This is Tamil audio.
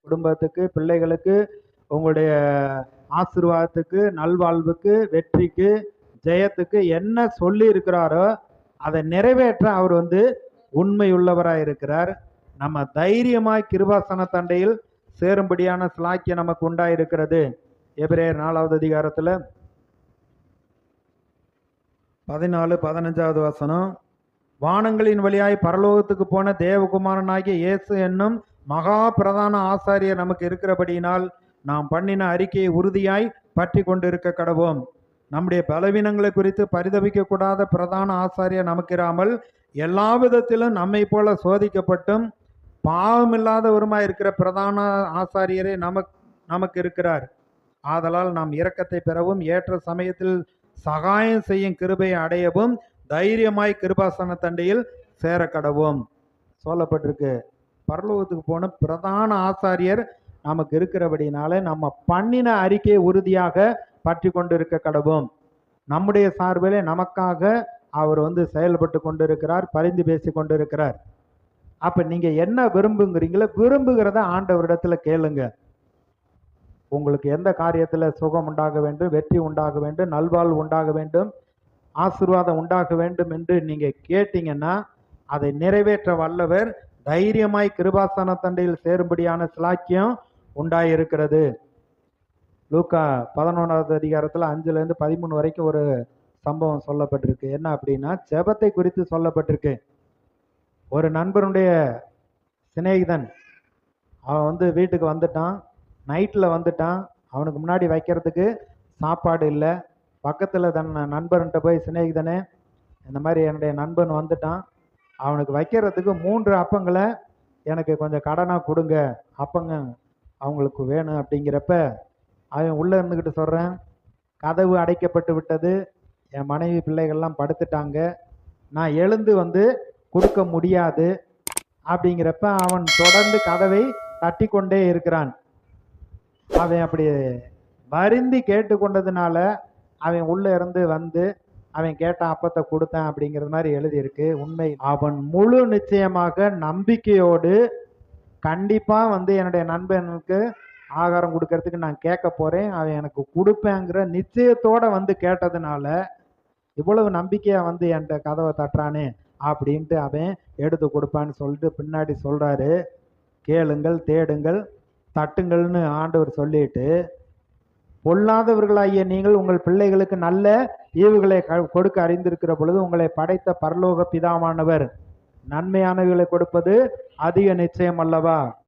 குடும்பத்துக்கு, பிள்ளைகளுக்கு, உங்களுடைய ஆசீர்வாதத்துக்கு, நல்வாழ்வுக்கு, வெற்றிக்கு, ஜெயத்துக்கு என்ன சொல்லி இருக்கிறாரோ அதை நிறைவேற்ற அவர் உண்மையுள்ளவராய் இருக்கிறார். நம்ம தைரியமாய் கிருபாசன தண்டையில் சேரும்படியான சிலாக்கியம் நமக்கு உண்டாயிருக்கிறது. எபிரேயர் 4வது அதிகாரத்துல 14-15வது வசனம். வானங்களின் வழியாய் பரலோகத்துக்கு போன தேவகுமாரனாகிய இயேசு என்னும் மகா பிரதான ஆசாரியர் நமக்கு இருக்கிறபடியினால் நாம் பண்ணின அறிக்கையை உறுதியாய் பற்றி கொண்டிருக்க கடவோம். நம்முடைய பலவீனங்களை குறித்து பரிதபிக்க கூடாத பிரதான ஆசாரியர் நமக்கிராமல் எல்லா விதத்திலும் நம்மை போல சோதிக்கப்பட்டும் பாவமில்லாதவருமாய் இருக்கிற பிரதான ஆசாரியரே நமக்கு இருக்கிறார். ஆதலால் நாம் இரக்கத்தை பெறவும் ஏற்ற சமயத்தில் சகாயம் செய்யும் கிருபையை அடையவும் தைரியமாய் கிருபாசன தண்டையில் சேர கடவோம் சொல்லப்பட்டிருக்கு. பரலோகத்துக்கு போன பிரதான ஆசாரியர் நமக்கு இருக்கிறபடினால நம்ம பண்ணின அறிக்கையை உறுதியாக பற்றி கொண்டிருக்க கடவோம். நம்முடைய சார்பிலே நமக்காக அவர் செயல்பட்டு கொண்டிருக்கிறார், பரிந்து பேசி கொண்டிருக்கிறார். அப்ப நீங்க என்ன விரும்புங்கிறீங்களோ விரும்புகிறத ஆண்டவரிடத்துல கேளுங்க. உங்களுக்கு எந்த காரியத்துல சுகம் உண்டாக வேண்டும், வெற்றி உண்டாக வேண்டும், நல்வாழ்வு உண்டாக வேண்டும், ஆசீர்வாதம் உண்டாக வேண்டும் என்று நீங்க கேட்டீங்கன்னா அதை நிறைவேற்ற வல்லவர் தைரியமாய் கிருபாசன தண்டையில் சேரும்படியான சிலாக்கியம் உண்டாயிருக்கிறது. லூக்கா 11வது அதிகாரத்துல 5-13 வரைக்கும் ஒரு சம்பவம் சொல்லப்பட்டிருக்கு. என்ன அப்படின்னா, ஜெபத்தை குறித்து சொல்லப்பட்டிருக்கு. ஒரு நண்பனுடைய சிநேகிதன் அவன் வீட்டுக்கு வந்துட்டான், நைட்டில் வந்துட்டான். அவனுக்கு முன்னாடி வைக்கிறதுக்கு சாப்பாடு இல்லை. பக்கத்தில் தன் நண்பன்கிட்ட போய், சிநேகிதனே இந்த மாதிரி என்னுடைய நண்பன் வந்துட்டான், அவனுக்கு வைக்கிறதுக்கு 3 அப்பங்களை எனக்கு கொஞ்சம் கடனாக கொடுங்க, அப்பங்க அவங்களுக்கு வேணும் அப்படிங்கிறப்ப அவன் உள்ளே இருந்துக்கிட்டு சொல்கிறேன், கதவு அடைக்கப்பட்டு விட்டது, என் மனைவி பிள்ளைகள்லாம் படுத்துட்டாங்க, நான் எழுந்து கொடுக்க முடியாது அப்படிங்கிறப்ப அவன் தொடர்ந்து கதவை தட்டி கொண்டே இருக்கிறான். அவன் அப்படி வருந்தி கேட்டு கொண்டதுனால அவன் உள்ள இருந்து அவன் கேட்ட அப்பத்தை கொடுத்தான் அப்படிங்கிறது மாதிரி எழுதியிருக்கு. உண்மை, அவன் முழு நிச்சயமாக நம்பிக்கையோடு கண்டிப்பா என்னுடைய நண்பனுக்கு ஆகாரம் கொடுக்கறதுக்கு நான் கேட்க போறேன், அவன் எனக்கு கொடுப்பேங்கிற நிச்சயத்தோட கேட்டதுனால இவ்வளவு நம்பிக்கையா என்கிட்ட கதவை தட்டுறானே அப்படின்ட்டு அவன் எடுத்து கொடுப்பான்னு சொல்லிட்டு பின்னாடி சொல்றாரு. கேளுங்கள், தேடுங்கள், தட்டுங்கள்னு ஆண்டவர் சொல்லிட்டு, பொல்லாதவர்களாகிய நீங்கள் உங்கள் பிள்ளைகளுக்கு நல்ல ஈவுகளை கொடுக்க அறிந்திருக்கிற பொழுது உங்களை படைத்த பரலோக பிதாவானவர் நன்மையானவைகளை கொடுப்பது அதிக நிச்சயம் அல்லவா?